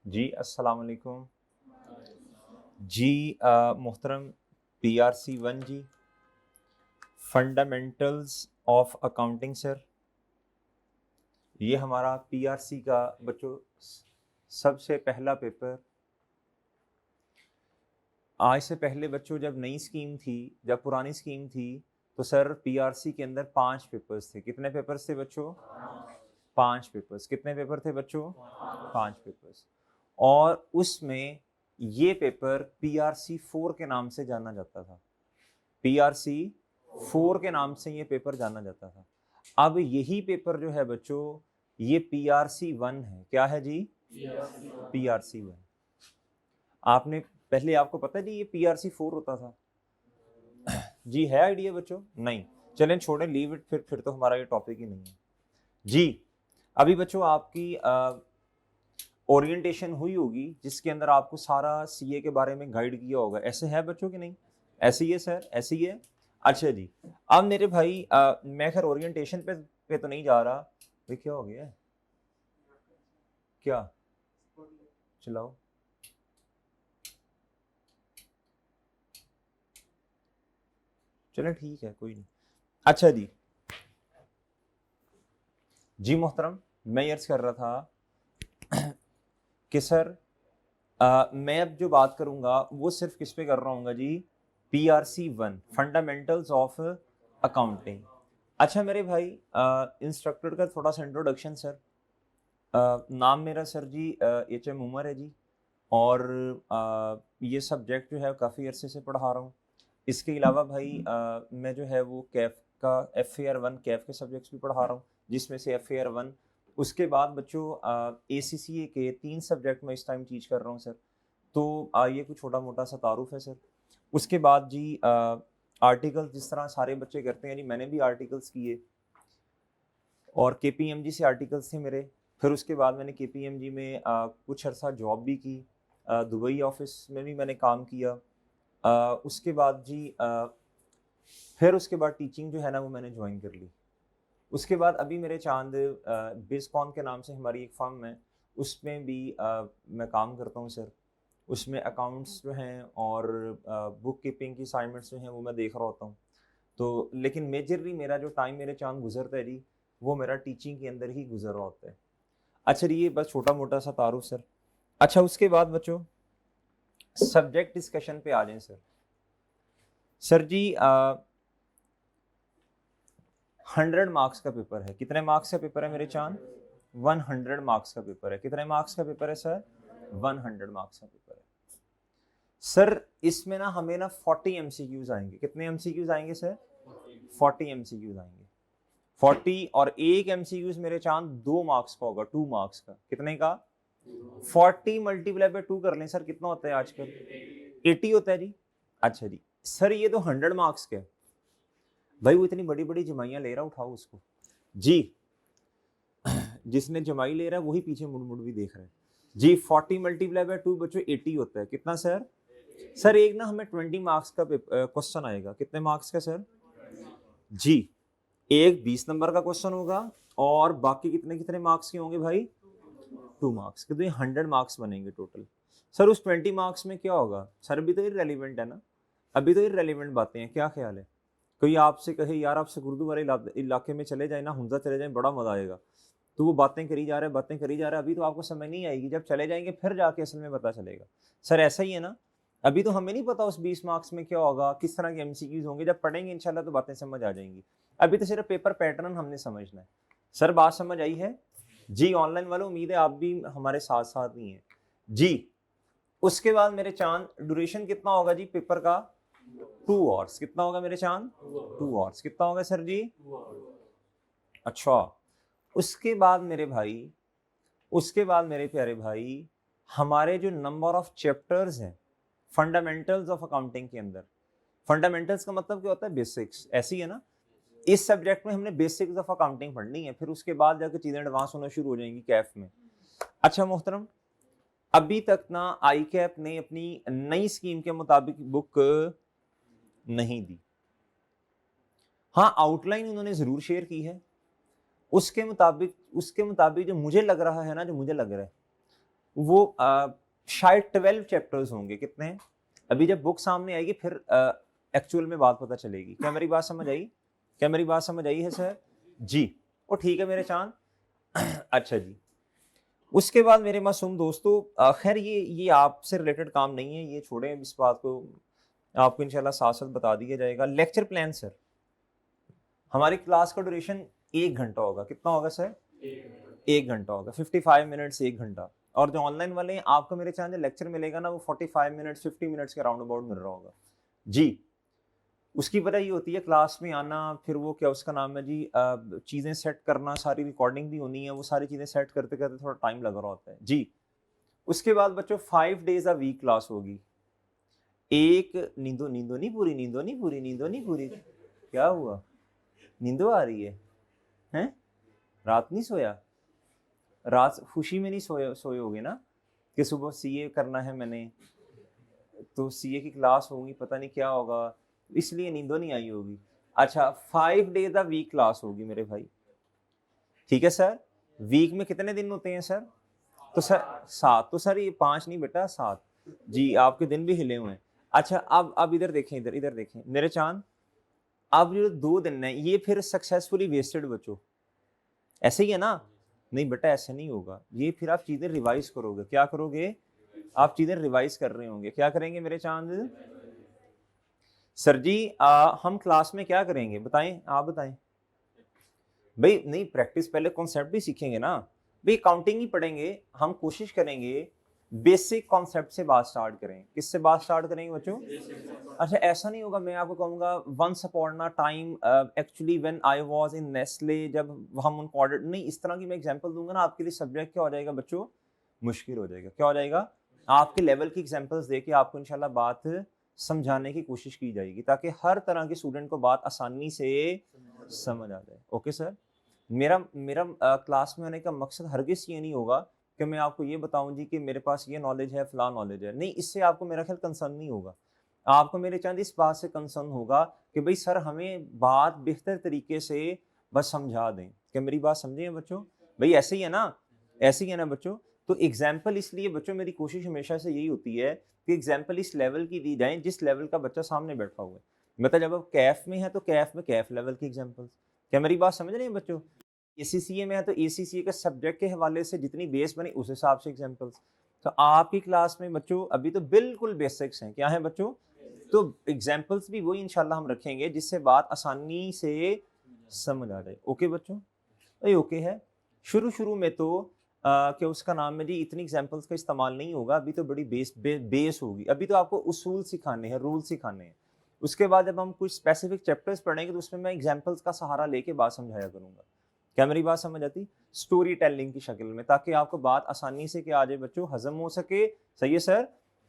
जी अस्सलाम वालेकुम जी। मोहतरम PRC 1 जी, फंडामेंटल्स ऑफ अकाउंटिंग सर। ये हमारा PRC का बच्चों सबसे पहला पेपर। आज से पहले बच्चों जब नई स्कीम थी, जब पुरानी स्कीम थी, तो सर PRC के अंदर 5 पेपर्स थे। कितने पेपर्स थे बच्चों? 5 पेपर्स। कितने पेपर थे बच्चों? 5 पेपर्स। और उसमें ये पेपर PRC 4 के नाम से जाना जाता था। PRC 4 के नाम से ये पेपर जाना जाता था। अब यही पेपर जो है बच्चों, ये PRC 1 है। क्या है जी? PRC 1। आपने पहले, आपको पता है जी ये PRC 4 होता था? जी है आइडिया बच्चों? नहीं, चलें छोड़ें, लीव इट। फिर तो हमारा ये टॉपिक ही नहीं है जी। अभी बच्चों आपकी ओरिएंटेशन हुई होगी, जिसके अंदर आपको सारा CA के बारे में गाइड किया होगा। ऐसे है बच्चों कि नहीं? ऐसे ही है सर, ऐसे ही है। अच्छा जी, अब मेरे भाई मैं खैर ओरिएंटेशन पे तो नहीं जा रहा। भाई क्या हो गया है? क्या चलाओ? चलो ठीक है, कोई नहीं। अच्छा जी, जी मोहतरम, मैं ये अर्ज कर रहा था कि सर मैं अब जो बात करूंगा वो सिर्फ किस पे कर रहा हूँ जी? PRC 1, fundamentals of accounting. अच्छा मेरे भाई, इंस्ट्रक्टर का थोड़ा सा इंट्रोडक्शन सर। नाम मेरा सर जी HM उमर है जी। और ये सब्जेक्ट जो है काफ़ी अरसे से पढ़ा रहा हूँ। इसके अलावा भाई मैं जो है वो कैफ का FAR 1 कैफ के सब्जेक्ट्स भी पढ़ा रहा हूँ, जिसमें से FAR 1। उसके बाद बच्चों ACCA के 3 सब्जेक्ट मैं इस टाइम टीच कर रहा हूँ सर। तो ये कुछ छोटा मोटा सा तारुफ है सर। उसके बाद जी आर्टिकल्स जिस तरह सारे बच्चे करते हैं जी, मैंने भी आर्टिकल्स किए और KPMG से आर्टिकल्स थे मेरे। फिर उसके बाद मैंने KPMG में कुछ अर्सा जॉब भी की। दुबई ऑफिस में भी मैंने काम किया। उसके बाद जी फिर उसके बाद टीचिंग जो है ना वो मैंने ज्वाइन कर ली। उसके बाद अभी मेरे चांद बिजकॉन के नाम से हमारी एक फर्म है, उसमें भी मैं काम करता हूँ सर। उसमें अकाउंट्स जो हैं और बुक कीपिंग की असाइनमेंट्स जो हैं वो मैं देख रहा होता हूँ। तो लेकिन मेजरली मेरा जो टाइम मेरे चांद गुजरता है जी, वो मेरा टीचिंग के अंदर ही गुजर रहा होता है। अच्छा जी, ये बस छोटा मोटा सा तारुफ सर। अच्छा उसके बाद बच्चों सब्जेक्ट डिस्कशन पे आ जाएं सर। सर जी 100 मार्क्स का पेपर है। कितने मार्क्स का पेपर है मेरे चांद? 100 मार्क्स का पेपर है। कितने मार्क्स का पेपर है सर? 100 मार्क्स का पेपर है सर। इसमें ना हमें ना 40 MCQs आएंगे। कितने MCQs आएंगे सर? 40 MCQs आएंगे। 40, और एक MCQs मेरे चांद 2 मार्क्स का होगा, 2 मार्क्स का। कितने का? 40 मल्टीप्लाई बाय 2 कर लें सर, कितना होता है आजकल? 80 होता है जी। अच्छा जी सर, ये तो 100 मार्क्स के। भाई वो इतनी बड़ी बड़ी जमाइयां ले रहा, उठाओ उसको जी। जिसने जमाई ले रहा है वही पीछे मुड़ मुड़ भी देख रहा है जी। 40 मल्टीप्लाई बाय 2 बच्चों 80 होता है। कितना सर? सर एक ना हमें 20 मार्क्स का क्वेश्चन आएगा। कितने मार्क्स का सर? जी, एक 20 नंबर का क्वेश्चन होगा और बाकी कितने कितने मार्क्स के होंगे भाई? 2 मार्क्स के। तो ये 100 मार्क्स बनेंगे टोटल। सर उस 20 मार्क्स में क्या होगा सर? अभी तो इररेलेवेंट है ना, अभी तो इररेलेवेंट बातें हैं। क्या ख्याल है? कोई आपसे कहे यार आप गुरुद्वारे वाले इलाके में चले जाए ना, हुंजा चले जाए, बड़ा मजा आएगा। तो वो बातें करी जा रहे हैं, बातें करी जा रहे हैं। अभी तो आपको समझ नहीं आएगी, जब चले जाएंगे फिर जाके असल में पता चलेगा। सर ऐसा ही है ना, अभी तो हमें नहीं पता उस 20 मार्क्स में क्या होगा, किस तरह के MCQs होंगे। जब पढ़ेंगे इंशाल्लाह तो बातें समझ आ जाएंगी। अभी तो सिर्फ पेपर पैटर्न हमने समझना है। सर बात समझ आई है जी? ऑनलाइन वालों उम्मीद है आप भी हमारे साथ साथ ही हैं जी। उसके बाद मेरे चांद ड्यूरेशन कितना होगा जी पेपर का? 2 आवर्स। कितना होगा मेरे चांद? 2 आवर्स। कितना होगा सर जी? अच्छा उसके बाद मेरे भाई, उसके बाद मेरे प्यारे भाई, हमारे जो नंबर ऑफ चैप्टर्स हैं फंडामेंटल्स ऑफ अकाउंटिंग के अंदर। फंडामेंटल्स का मतलब क्या होता है? बेसिक्स। ऐसी है ना, इस सब्जेक्ट में हमने बेसिक्स ऑफ अकाउंटिंग पढ़नी है, फिर उसके बाद जाकर चीजें एडवांस होना शुरू हो जाएंगी कैफ में। अच्छा मोहतरम, अभी तक ना आई कैप ने अपनी नई स्कीम के मुताबिक बुक नहीं दी। हाँ आउटलाइन उन्होंने जरूर शेयर की है। उसके मुताबिक जो मुझे लग रहा है ना, जो मुझे लग रहा है वो शायद 12 चैप्टर्स होंगे। कितने? अभी जब बुक सामने आएगी फिर एक्चुअल में बात पता चलेगी। क्या मेरी बात समझ आई? क्या मेरी बात समझ आई है सर जी? ओ ठीक है मेरे चांद। अच्छा जी, उसके बाद मेरे मासूम दोस्तों, खैर ये आपसे रिलेटेड काम नहीं है, ये छोड़ें, इस बात को आपको इंशाल्लाह साथ साथ बता दिया जाएगा। लेक्चर प्लान सर, हमारी क्लास का ड्यूरेशन 1 घंटा होगा। कितना होगा सर? 1 घंटा होगा, 55 मिनट्स, 1 घंटा। और जो ऑनलाइन वाले हैं, आपको मेरे चांद लेक्चर मिलेगा ना, वो 45 मिनट्स 50 मिनट्स के राउंड अबाउट मिल रहा होगा जी। उसकी वजह ये होती है क्लास में आना, फिर वो क्या उसका नाम है जी, चीज़ें सेट करना, सारी रिकॉर्डिंग भी होनी है, वो सारी चीज़ें सेट करते करते थोड़ा टाइम लग रहा होता है जी। उसके बाद बच्चों 5 डेज अ वीक क्लास होगी। एक नींदो नींदो नहीं पूरी, नींदो नहीं पूरी, नींदो नहीं पूरी। क्या हुआ? नींदो आ रही है? हैं? रात नहीं सोया? रात खुशी में नहीं सोए होगे ना कि सुबह सीए करना है मैंने, तो सीए की क्लास होगी, पता नहीं क्या होगा, इसलिए नींदो नहीं आई होगी। अच्छा, 5 डेज अ वीक क्लास होगी मेरे भाई। ठीक है सर? वीक में कितने दिन होते हैं सर? तो सर 7। तो सर ये 5 नहीं बेटा, 7 जी। आपके दिन भी हिले हुए हैं। अच्छा, अब इधर देखें, इधर इधर देखें मेरे चांद। अब जो 2 दिन है ये फिर सक्सेसफुली वेस्टेड बच्चों, ऐसे ही है ना? नहीं बेटा ऐसे नहीं होगा, ये फिर आप चीजें रिवाइज करोगे। क्या करोगे? आप चीजें रिवाइज कर रहे होंगे। क्या करेंगे मेरे चांद? सर जी हम क्लास में क्या करेंगे बताएं, आप बताएं भाई। नहीं, प्रैक्टिस पहले कॉन्सेप्ट भी सीखेंगे ना भाई, काउंटिंग ही पढ़ेंगे। हम कोशिश करेंगे बेसिक कॉन्सेप्ट से बात स्टार्ट करें। किससे बात स्टार्ट करेंगे बच्चों? अच्छा, ऐसा नहीं होगा मैं आपको कहूंगा once upon a time actually when I was in Nestle, जब हम उनको ऑर्डर, नहीं इस तरह की मैं एग्जांपल दूंगा ना, आपके लिए सब्जेक्ट क्या हो जाएगा बच्चों? मुश्किल हो जाएगा। क्या हो जाएगा? आपके लेवल की एग्जांपल्स देके आपको इंशाल्लाह बात समझाने की कोशिश की जाएगी, ताकि हर तरह के स्टूडेंट को बात आसानी से समझ आ जाए। Okay sir? मेरा मेरा क्लास में आने का मकसद हरगिज ये नहीं होगा कि मैं आपको ये बताऊं जी कि मेरे पास ये नॉलेज है, फला नॉलेज है, नहीं, इससे आपको मेरा ख्याल कंसर्न नहीं होगा। आपको मेरे चांद इस बात से कंसर्न होगा कि भाई सर हमें बात बेहतर तरीके से बस समझा दें। क्या मेरी बात समझे हैं बच्चों? भाई ऐसे ही है ना? ऐसे ही है ना बच्चों? तो एग्जाम्पल इसलिए बच्चों, मेरी कोशिश हमेशा से यही होती है कि एग्जाम्पल इस लेवल की दी जाए जिस लेवल का बच्चा सामने बैठा हुआ है। मतलब जब आप कैफ में है तो कैफ में कैफ लेवल की एग्जाम्पल्स। क्या मेरी बात समझ रहे हैं बच्चों? एसीसीए में है तो एसीसीए के सब्जेक्ट के हवाले से जितनी बेस बनी उस हिसाब से एग्जाम्पल्स। तो आपकी क्लास में बच्चों अभी तो बिल्कुल बेसिक्स हैं। क्या है बच्चों? तो एग्जाम्पल्स भी वही इंशाल्लाह हम रखेंगे जिससे बात आसानी से समझ आ जाए। ओके बच्चों? ये ओके है। शुरू शुरू में तो क्या उसका नाम है जी, इतनी एग्जाम्पल्स का इस्तेमाल नहीं होगा। अभी तो बड़ी बेस होगी। अभी तो आपको उसूल सिखाने हैं, रूल सिखाने हैं। उसके बाद जब हम कुछ स्पेसिफिक चैप्टर्स पढ़ेंगे तो उसमें मैं एग्जाम्पल्स का सहारा लेके बात समझाया करूंगा। क्या मेरी बात समझ आती? स्टोरी टेलिंग की शक्ल में, ताकि आपको बात आसानी से क्या आ जाए बच्चों, हजम हो सके। सही है सर?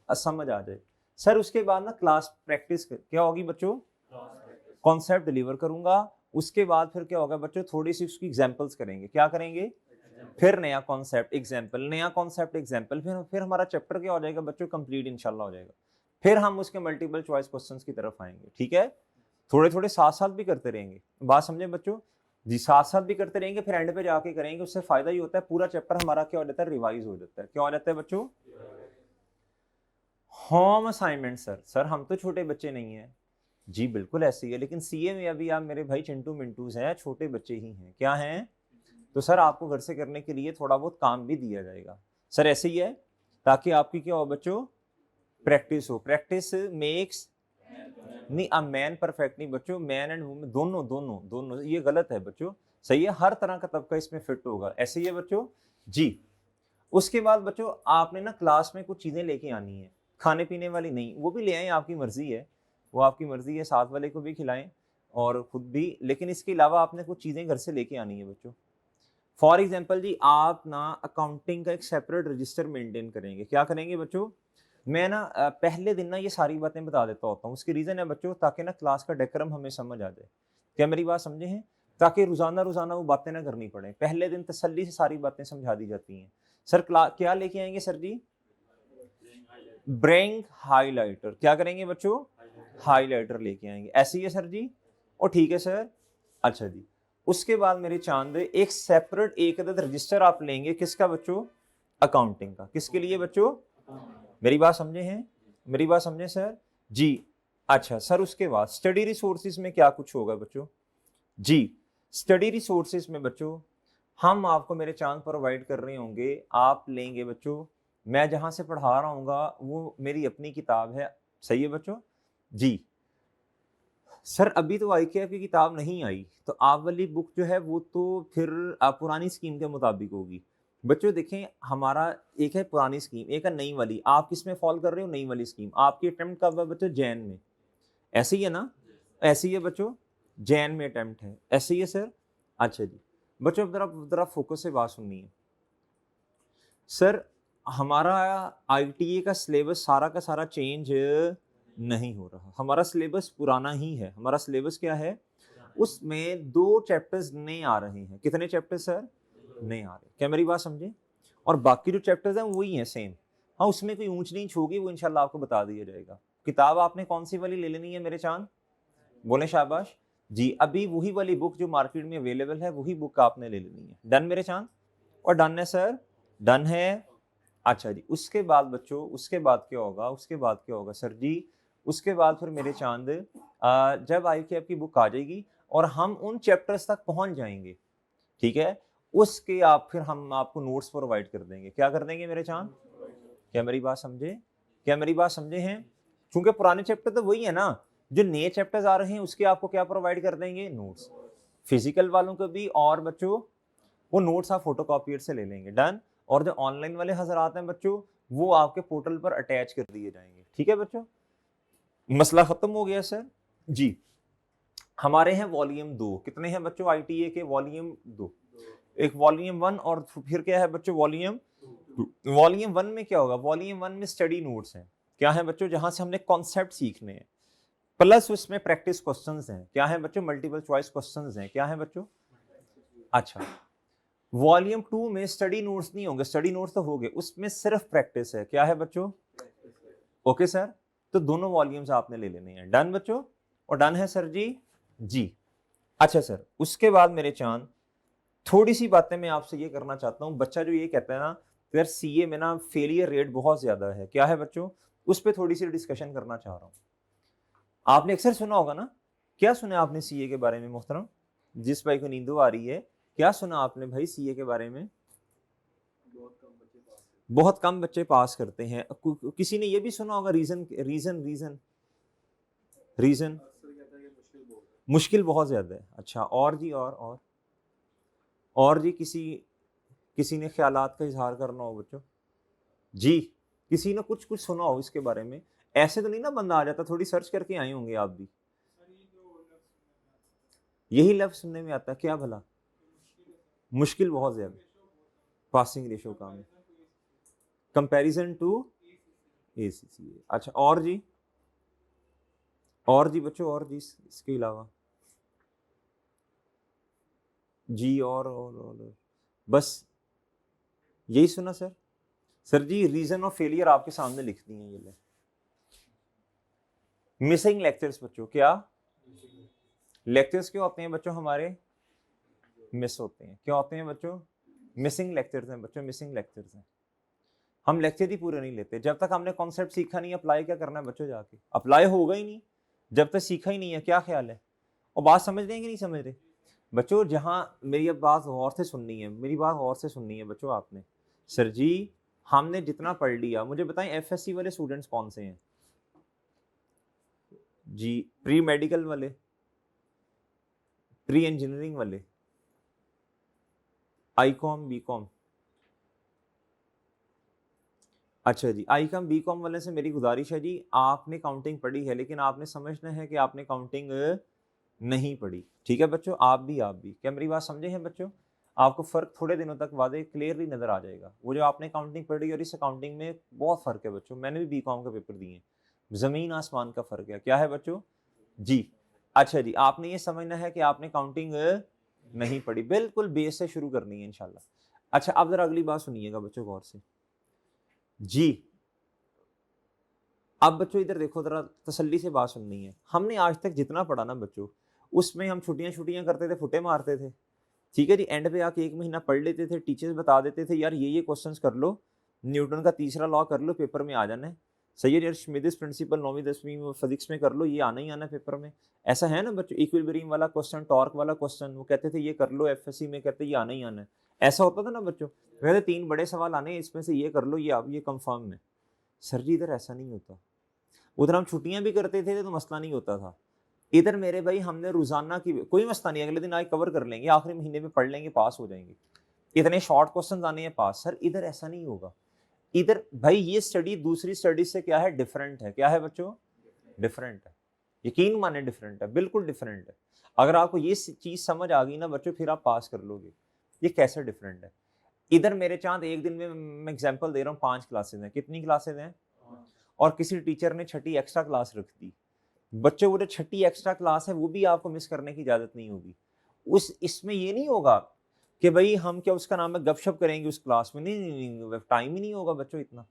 समझ आ जाए। सर उसके बाद ना क्लास प्रैक्टिस क्या होगी बच्चों? कॉन्सेप्ट डिलीवर करूंगा। उसके बाद फिर क्या होगा बच्चों, थोड़ी सी उसकी एग्जांपल्स करेंगे। क्या करेंगे? फिर नया कॉन्सेप्ट एग्जांपल, नया कॉन्सेप्ट एग्जांपल, फिर हमारा चैप्टर क्या हो जाएगा बच्चों? कंप्लीट इंशाल्लाह हो जाएगा। फिर हम उसके मल्टीपल चॉइस क्वेश्चंस की तरफ आएंगे। ठीक है? थोड़े थोड़े साथ साथ भी करते रहेंगे। बात समझे बच्चों? जी, साथ साथ भी करते रहेंगे, फिर एंड पे जाके करेंगे। उससे फायदा ये होता है पूरा चैप्टर हमारा क्या हो जाता है? रिवाइज हो जाता है। क्या हो जाता है बच्चों? होम असाइनमेंट सर हम तो छोटे बच्चे नहीं हैं जी। बिल्कुल ऐसे ही है, लेकिन सीए में अभी आप मेरे भाई चिंटू मिंटूज हैं, छोटे बच्चे ही हैं। क्या हैं? तो सर आपको घर से करने के लिए थोड़ा बहुत काम भी दिया जाएगा। सर ऐसे ही है, ताकि आपकी क्या हो बच्चों? प्रैक्टिस हो। प्रैक्टिस मेक्स, नहीं अब मैन परफेक्ट नहीं बच्चों, मैन एंड वुमेन दोनों दोनों दोनों, ये गलत है बच्चों। सही है? हर तरह का तबका इसमें फिट होगा। ऐसे ही है बच्चों जी। उसके बाद बच्चों आपने ना क्लास में कुछ चीजें लेके आनी है, खाने पीने वाली नहीं, वो भी ले आए, आपकी मर्जी है, वो आपकी मर्जी है, साथ वाले को भी खिलाएं और खुद भी। लेकिन इसके अलावा आपने कुछ चीजें घर से लेके आनी है बच्चों। फॉर एग्जाम्पल जी, आप ना अकाउंटिंग का एक सेपरेट रजिस्टर मेंटेन करेंगे। क्या करेंगे बच्चों? मैं ना पहले दिन ना ये सारी बातें बता देता होता हूँ। उसकी रीजन है बच्चों, ताकि ना क्लास का डेकोरम हमें समझ आ जाए। क्या मेरी बात समझे हैं? ताकि रोजाना रोजाना वो बातें ना करनी पड़े, पहले दिन तसल्ली से सारी बातें समझा दी जाती हैं। सर क्या लेके आएंगे सर जी? ब्रेंग हाइलाइटर। क्या करेंगे बच्चों? हाइलाइटर लेके आएंगे। ऐसे ही है सर जी? और ठीक है सर। अच्छा जी। उसके बाद मेरे चांद एक सेपरेट एक अदद रजिस्टर आप लेंगे। किसका बच्चों? अकाउंटिंग का। किसके लिए बच्चों? मेरी बात समझे हैं? मेरी बात समझे सर जी? अच्छा सर, उसके बाद स्टडी रिसोर्सेज में क्या कुछ होगा बच्चों? जी, स्टडी रिसोर्सेज में बच्चों हम आपको मेरे चांद प्रोवाइड कर रहे होंगे, आप लेंगे बच्चों। मैं जहां से पढ़ा रहा हूँगा वो मेरी अपनी किताब है, सही है बच्चों? जी सर, अभी तो IKF की किताब नहीं आई, तो आप वाली बुक जो है वो तो फिर पुरानी स्कीम के मुताबिक होगी। बच्चों देखें, हमारा एक है पुरानी स्कीम, एक है नई वाली। आप किस में फॉलो कर रहे हो? नई वाली स्कीम। आपकी अटेम्प्ट कब है बच्चों? जैन में। ऐसे ही है ना? ऐसे ही है बच्चों, जैन में अटेम्प्ट है, ऐसे ही है सर। अच्छा जी बच्चों, अब जरा फोकस से बात सुननी है सर। हमारा ITA का सिलेबस सारा का सारा चेंज नहीं हो रहा, हमारा सिलेबस पुराना ही है। हमारा सिलेबस क्या है? उसमें 2 चैप्टर्स नए आ रहे हैं। कितने चैप्टर्स सर? नए आ रहे हैं। क्या मेरी बात समझे? और बाकी जो चैप्टर्स हैं वही हैं सेम। हाँ, उसमें कोई ऊंच नीच होगी वो इंशाल्लाह आपको बता दिया जाएगा। किताब आपने कौन सी वाली ले लेनी है मेरे चांद? बोले शाबाश जी। अभी वही वाली बुक जो मार्केट में अवेलेबल है वही बुक आपने ले लेनी है। डन मेरे चांद? और डन है सर? डन है। अच्छा जी, उसके बाद बच्चों, उसके बाद क्या होगा? उसके बाद क्या होगा सर जी? उसके बाद फिर मेरे चांद जब IKF की बुक आ जाएगी और हम उन चैप्टर्स तक पहुंच जाएंगे, ठीक है, उसके आप फिर हम आपको नोट्स प्रोवाइड कर देंगे। क्या कर देंगे मेरे चांद? क्या मेरी बात समझे? क्या मेरी बात समझे हैं? क्योंकि पुराने चैप्टर तो वही है ना, जो नए चैप्टर्स आ रहे हैं उसके आपको क्या प्रोवाइड कर देंगे? नोट्स। फिजिकल वालों को भी, और बच्चों वो नोट्स आप फोटोकॉपियर से ले लेंगे। डन। और जो ऑनलाइन वाले हजरात हैं बच्चों, वो आपके पोर्टल पर अटैच कर दिए जाएंगे। ठीक है बच्चों, मसला खत्म हो गया सर जी। हमारे हैं वॉल्यूम 2। कितने हैं बच्चों ITA के? वॉल्यूम 2। एक वॉल्यूम 1 और फिर क्या है बच्चों? वॉल्यूम 2। वॉल्यूम 1 में क्या होगा? वॉल्यूम 1 में स्टडी नोट्स हैं। क्या है बच्चों? जहां से हमने कॉन्सेप्ट सीखने हैं, प्लस उसमें प्रैक्टिस क्वेश्चंस हैं। क्या है बच्चों? मल्टीपल चॉइस क्वेश्चंस हैं। क्या है बच्चों? अच्छा, वॉल्यूम 2 में स्टडी नोट्स नहीं होंगे। स्टडी नोट्स तो होंगे, उसमें सिर्फ प्रैक्टिस है। क्या है बच्चों? ओके सर, तो दोनों वॉल्यूम्स आपने ले लेने हैं। डन बच्चों? और डन है सर जी? जी। अच्छा सर, उसके बाद मेरे चांद थोड़ी सी बातें मैं आपसे ये करना चाहता हूं। बच्चा जो ये कहता है ना यार CA में ना फेलियर रेट बहुत ज्यादा है, क्या है बच्चों? उस पर थोड़ी सी डिस्कशन करना चाह रहा हूं। आपने अक्सर सुना होगा ना, क्या सुना आपने CA के बारे में मोहतरम? जिस भाई को नींदो आ रही है, क्या सुना आपने भाई CA के बारे में? बहुत कम बच्चे पास करते हैं। किसी ने ये भी सुना होगा रीजन रीजन रीजन रीजन? मुश्किल बहुत ज्यादा है। अच्छा, और जी? और जी, किसी किसी ने ख्यालात का इजहार करना हो बच्चों? जी, किसी ने कुछ कुछ सुना हो इसके बारे में? ऐसे तो नहीं ना बंदा आ जाता, थोड़ी सर्च करके आए होंगे आप भी। यही लफ्ज सुनने में आता है क्या भला? मुश्किल बहुत ज्यादा। पासिंग रेशो कम है कंपैरिजन टू ACCA। अच्छा, और जी? और जी बच्चों? और जी इसके अलावा? जी और बस यही सुना सर? सर जी, रीजन ऑफ फेलियर आपके सामने लिख दी है ये ले। मिसिंग लेक्चर्स बच्चों। क्या लेक्चर्स क्यों होते हैं बच्चों हमारे? मिस होते हैं। क्या होते हैं बच्चों? मिसिंग लेक्चर्स हैं बच्चों, मिसिंग लेक्चर्स हैं। हम लेक्चर ही पूरे नहीं लेते जब तक हमने कॉन्सेप्ट सीखा नहीं। अप्लाई क्या करना है बच्चों? जाके अप्लाई होगा ही नहीं जब तक सीखा ही नहीं है। क्या ख्याल है? और बात समझ रहे हैं कि नहीं समझ रहे बच्चों? जहां मेरी अब बात गौर से सुननी है, मेरी बात गौर से सुननी है बच्चों आपने। सर जी, हमने जितना पढ़ लिया, मुझे बताएं FSC वाले स्टूडेंट्स कौन से हैं जी? प्री मेडिकल वाले, प्री इंजीनियरिंग वाले, ICOM BCOM? अच्छा जी, ICOM BCOM वाले से मेरी गुजारिश है जी, आपने काउंटिंग पढ़ी है लेकिन आपने समझना है कि आपने काउंटिंग नहीं पढ़ी। ठीक है बच्चों, आप भी क्या मेरी बात समझे हैं बच्चों? आपको फर्क थोड़े दिनों तक वादे क्लियरली नजर आ जाएगा। वो जो आपने काउंटिंग पढ़ी और इस अकाउंटिंग में बहुत फर्क है बच्चों। मैंने भी BCOM का पेपर दिए, जमीन आसमान का फर्क है। क्या है बच्चों? जी। अच्छा जी, आपने ये समझना है कि आपने काउंटिंग नहीं पढ़ी, बिल्कुल बेस से शुरू करनी है इंशाल्लाह। अच्छा, अब जरा अगली बात सुनिएगा बच्चों गौर से जी। अब बच्चों इधर देखो, जरा तसल्ली से बात सुननी है। हमने आज तक जितना पढ़ा ना बच्चों, उसमें हम छुट्टियां छुट्टियां करते थे, फुटे मारते थे, ठीक है जी, एंड पे आके 1 महीना पढ़ लेते थे, टीचर्स बता देते थे यार ये क्वेश्चंस कर लो, न्यूटन का तीसरा लॉ कर लो, पेपर में आ जाना है। सही है यार, श्मिदिस प्रिंसिपल 9वीं 10वीं में फिजिक्स में कर लो, ये आना ही आना है पेपर में। ऐसा है ना बच्चों, इक्विलिब्रियम वाला क्वेश्चन, टॉर्क वाला क्वेश्चन, वो कहते थे ये कर लो, एफएससी में कहते ये आना ही आना है। ऐसा होता था ना बच्चों, कहते 3 बड़े सवाल आने हैं, इसमें से ये कर लो, ये आप ये कंफर्म है। सर जी इधर ऐसा नहीं होता, उधर हम छुट्टियां भी करते थे तो मसला नहीं होता था। इधर मेरे भाई हमने रोजाना की कोई मसला नहीं, अगले दिन आज कवर कर लेंगे, आखिरी महीने में पढ़ लेंगे, पास हो जाएंगे, इतने शॉर्ट क्वेश्चन आने हैं पास। सर इधर ऐसा नहीं होगा, इधर भाई ये स्टडी दूसरी स्टडी से क्या है, डिफरेंट है। क्या है बच्चों, डिफरेंट है, यकीन माने डिफरेंट है, बिल्कुल डिफरेंट है। अगर आपको ये चीज समझ आ गई ना बच्चों, फिर आप पास कर लोगे। ये कैसे डिफरेंट है, इधर मेरे चांद एक दिन में, मैं एग्जांपल दे रहा हूँ, 5 क्लासेस हैं। कितनी क्लासेस हैं, और किसी टीचर ने छठी एक्स्ट्रा क्लास रख दी, बच्चों वो जो छठी एक्स्ट्रा क्लास है वो भी आपको मिस करने की इजाजत नहीं होगी। उस इसमें ये नहीं होगा कि भाई हम क्या उसका नाम है गपशप करेंगे उस क्लास में, नहीं नहीं नहीं, टाइम ही नहीं होगा बच्चों इतना।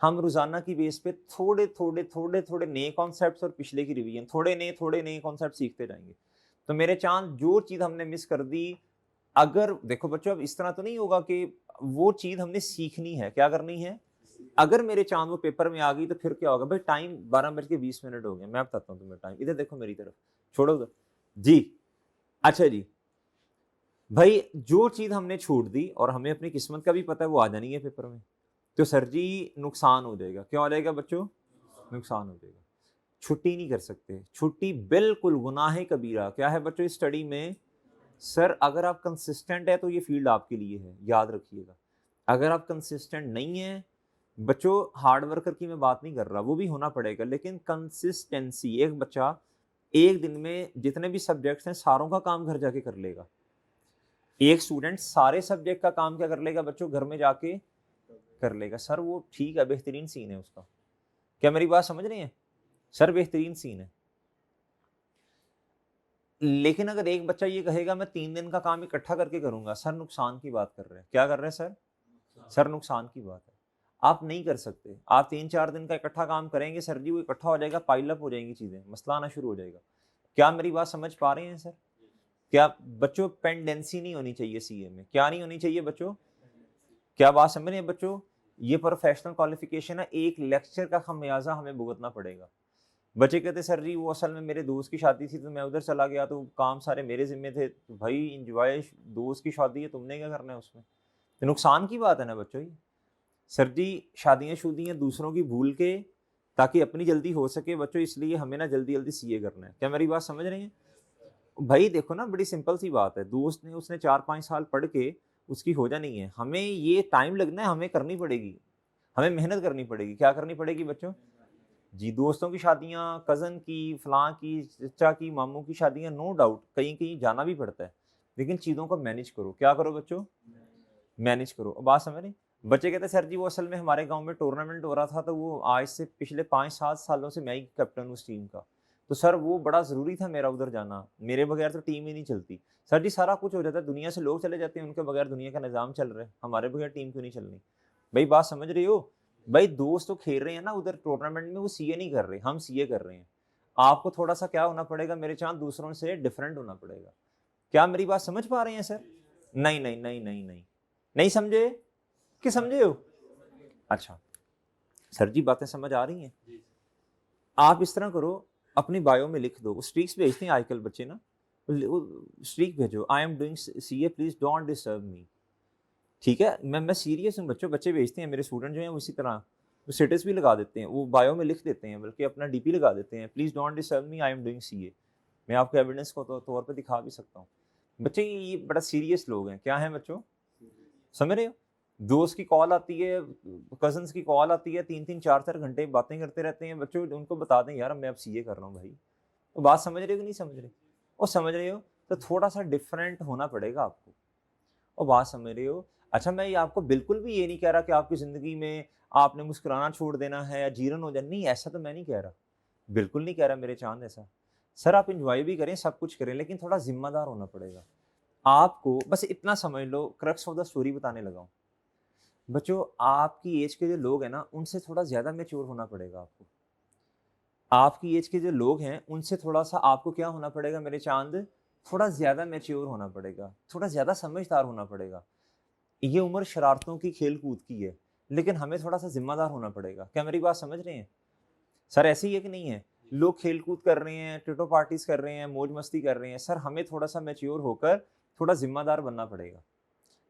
हम रोजाना की बेस पे थोड़े थोड़े थोड़े थोड़े नए कॉन्सेप्ट्स और पिछले की रिवीजन, थोड़े नए कॉन्सेप्ट सीखते जाएंगे। तो मेरे चांद जो चीज हमने मिस कर दी, अगर देखो बच्चों अब इस तरह तो नहीं होगा कि वो चीज हमने सीखनी है, क्या करनी है, अगर मेरे चांद वो पेपर में आ गई तो फिर क्या होगा भाई, टाइम 12:20 हो गए, मैं बताता हूँ तुम्हें टाइम, इधर देखो मेरी तरफ, छोड़ो उधर जी। अच्छा जी, भाई जो चीज हमने छूट दी और हमें अपनी किस्मत का भी पता है वो आ जानी है पेपर में, तो सर जी नुकसान हो जाएगा। क्या हो जाएगा बच्चों, नुकसान हो जाएगा। छुट्टी नहीं कर सकते, छुट्टी बिल्कुल गुनाह है कबीरा। क्या है बच्चों इस स्टडी में, सर अगर आप कंसिस्टेंट है तो ये फील्ड आपके लिए है, याद रखिएगा। अगर आप कंसिस्टेंट नहीं है बच्चों, हार्ड वर्कर की मैं बात नहीं कर रहा, वो भी होना पड़ेगा, लेकिन कंसिस्टेंसी, एक बच्चा एक दिन में जितने भी सब्जेक्ट्स हैं सारों का काम घर जाके कर लेगा। एक स्टूडेंट सारे सब्जेक्ट का काम क्या कर लेगा बच्चों, घर में जाके कर लेगा। सर वो ठीक है, बेहतरीन सीन है उसका, क्या मेरी बात समझ रहे हैं सर, बेहतरीन सीन है। लेकिन अगर एक बच्चा ये कहेगा मैं 3 दिन का काम इकट्ठा करके करूंगा, सर नुकसान की बात कर रहे हैं। क्या कर रहे हैं सर, सर नुकसान की बात है, आप नहीं कर सकते। आप 3-4 दिन का इकट्ठा काम करेंगे सर जी, वो इकट्ठा हो जाएगा, पाइल अप हो जाएंगी चीजें, मसला आना शुरू हो जाएगा। क्या मेरी बात समझ पा रहे हैं सर, क्या बच्चों पेंडेंसी नहीं होनी चाहिए सीए में, क्या नहीं होनी चाहिए बच्चों, क्या बात समझ रहे हैं बच्चों, ये प्रोफेशनल क्वालिफिकेशन है, एक लेक्चर का खमियाजा हमें भुगतना पड़ेगा। बच्चे कहते सर जी वो असल में मेरे दोस्त की शादी थी तो मैं उधर चला गया तो काम सारे मेरे जिम्मे थे, तो भाई इंजॉय, दोस्त की शादी है, तुमने क्या करना है उसमें, तो नुकसान की बात है ना बच्चों। ये सर जी शादियां शुदियां दूसरों की भूल के ताकि अपनी जल्दी हो सके बच्चों, इसलिए हमें ना जल्दी जल्दी सीए करना है। क्या मेरी बात समझ रहे हैं भाई, देखो ना बड़ी सिंपल सी बात है, दोस्त ने उसने 4-5 साल पढ़ के उसकी हो जानी है, हमें ये टाइम लगना है, हमें करनी पड़ेगी, हमें मेहनत करनी पड़ेगी। क्या करनी पड़ेगी बच्चों जी, दोस्तों की शादियां, कजन की, फलां की, चचा की, मामू की शादियां, नो डाउट कहीं कहीं जाना भी पड़ता है, लेकिन चीजों को मैनेज करो। क्या करो बच्चों, मैनेज करो। अब बात समझ रहे, बच्चे कहते सर जी वो असल में हमारे गांव में टूर्नामेंट हो रहा था, तो वो आज से पिछले 5-7 सालों से मैं ही कैप्टन उस टीम का, तो सर वो बड़ा जरूरी था मेरा उधर जाना, मेरे बगैर तो टीम ही नहीं चलती। सर जी सारा कुछ हो जाता है, दुनिया से लोग चले जाते हैं, उनके बगैर दुनिया का निजाम चल रहा है, हमारे बगैर टीम क्यों नहीं चलनी। भाई बात समझ रही हो, भाई दोस्त तो खेल रहे हैं ना उधर टूर्नामेंट में, वो सीए नहीं कर रहे, हम सीए कर रहे हैं। आपको थोड़ा सा क्या होना पड़ेगा मेरे चांद, दूसरों से डिफरेंट होना पड़ेगा। क्या मेरी बात समझ पा रहे हैं सर, नहीं नहीं नहीं नहीं नहीं, नहीं समझे कि समझे हो, अच्छा सर जी बातें समझ आ रही हैं। आप इस तरह करो, अपनी बायो में लिख दो, स्ट्रीक्स भेजते हैं आजकल बच्चे ना, स्ट्रीक भेजो, I am doing CA please don't disturb me, ठीक है, मैं सीरियस हूँ बच्चों, बच्चे भेजते हैं मेरे स्टूडेंट जो हैं उसी तरह, वो स्टेटस भी लगा देते हैं, वो बायो में लिख देते हैं, बल्कि अपना डीपी लगा देते हैं, please don't disturb me I am doing CA. मैं आपको एविडेंस को तौर पर दिखा भी सकता हूँ। बच्चे ये बड़ा सीरियस लोग हैं, क्या है बच्चों, समझ रहे हो, दोस्त की कॉल आती है, कजन्स की कॉल आती है, 3-3 4-4 घंटे बातें करते रहते हैं बच्चों, उनको बता दें यार मैं अब सीए कर रहा हूँ भाई, तो बात समझ रहे हो कि नहीं समझ रहे, और समझ रहे हो तो थोड़ा सा डिफरेंट होना पड़ेगा आपको, और बात समझ रहे हो। अच्छा मैं ये आपको बिल्कुल भी ये नहीं कह रहा कि आपकी जिंदगी में आपने मुस्कुराना छोड़ देना है या जीरन हो जाना, नहीं ऐसा तो मैं नहीं कह रहा, बिल्कुल नहीं कह रहा मेरे चांद ऐसा। सर आप इंजॉय भी करें, सब कुछ करें, लेकिन थोड़ा जिम्मेदार होना पड़ेगा आपको। बस इतना समझ लो, क्रक्स ऑफ द स्टोरी बताने लगा हूं बच्चों, आपकी एज के जो लोग हैं ना उनसे थोड़ा ज्यादा मेच्योर होना पड़ेगा आपको, आपकी एज के जो लोग हैं उनसे थोड़ा सा आपको क्या होना पड़ेगा मेरे चांद, थोड़ा ज़्यादा मैच्योर होना पड़ेगा, थोड़ा ज़्यादा समझदार होना पड़ेगा। ये उम्र शरारतों की, खेल-कूद की है, लेकिन हमें थोड़ा-सा ज़िम्मेदार होना पड़ेगा। क्या मेरी बात समझ रहे हैं? सर ऐसे ही है कि नहीं है? लोग खेल-कूद कर रहे हैं, टिटो पार्टीज़ कर रहे हैं, मौज-मस्ती कर रहे हैं। सर हमें थोड़ा-सा मैच्योर होकर थोड़ा ज़िम्मेदार बनना पड़ेगा।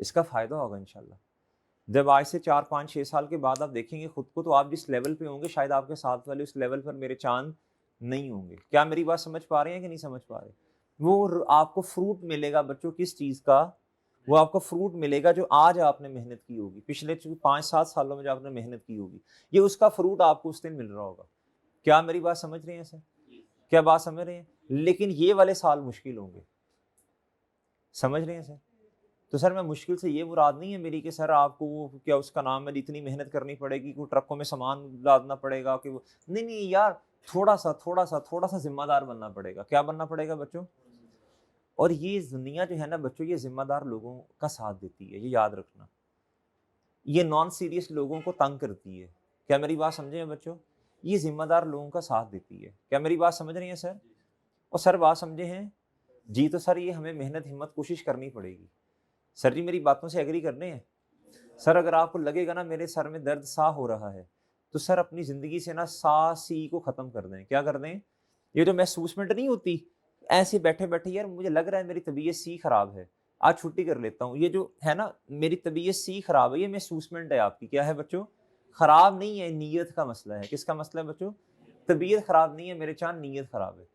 इसका फ़ायदा होगा इंशाल्लाह। जब आज से 4, 5, 6 साल के बाद आप देखेंगे खुद को, तो आप जिस लेवल पे होंगे शायद आपके साथ वाले उस लेवल पर मेरे चाँद नहीं होंगे। क्या मेरी बात समझ पा रहे हैं कि नहीं समझ पा रहे? वो आपको फ्रूट मिलेगा बच्चों किस चीज़ का? वो आपको फ्रूट मिलेगा जो आज आपने मेहनत की होगी। पिछले 5-7 सालों में जो आपने मेहनत की होगी, ये उसका फ्रूट आपको उस दिन मिल रहा होगा। क्या मेरी बात समझ रहे हैं सर? क्या बात समझ रहे हैं? लेकिन ये वाले साल मुश्किल होंगे। समझ रहे हैं सर? तो सर मैं मुश्किल से ये मुराद नहीं है मेरी कि सर आपको वो क्या उसका नाम है इतनी मेहनत करनी पड़ेगी, कि ट्रकों में सामान लादना पड़ेगा कि वो नहीं यार, थोड़ा सा ज़िम्मेदार बनना पड़ेगा। क्या बनना पड़ेगा बच्चों? और ये दुनिया जो है ना बच्चों, ये ज़िम्मेदार लोगों का साथ देती है, ये याद रखना। ये नॉन सीरियस लोगों को तंग करती है। क्या मेरी बात समझे हैं बच्चों? ये ज़िम्मेदार लोगों का साथ देती है। क्या मेरी बात समझ रही हैं सर? और सर बात समझे हैं? जी, तो सर ये हमें मेहनत, हिम्मत, कोशिश करनी पड़ेगी। सर जी मेरी बातों से एग्री कर रहे हैं? सर अगर आपको लगेगा ना मेरे सर में दर्द सा हो रहा है, तो सर अपनी ज़िंदगी से ना सा सी को ख़त्म कर दें। क्या कर दें? ये जो महसूसमेंट नहीं होती, ऐसे बैठे-बैठे यार मुझे लग रहा है मेरी तबीयत सी ख़राब है, आज छुट्टी कर लेता हूँ। ये जो है ना मेरी तबीयत सी ख़राब है, ये महसूसमेंट है आपकी। क्या है बच्चों? ख़राब नहीं है, नीयत का मसला है। किसका मसला है बच्चों? तबीयत ख़राब नहीं है मेरे चाँद, नीयत ख़राब है।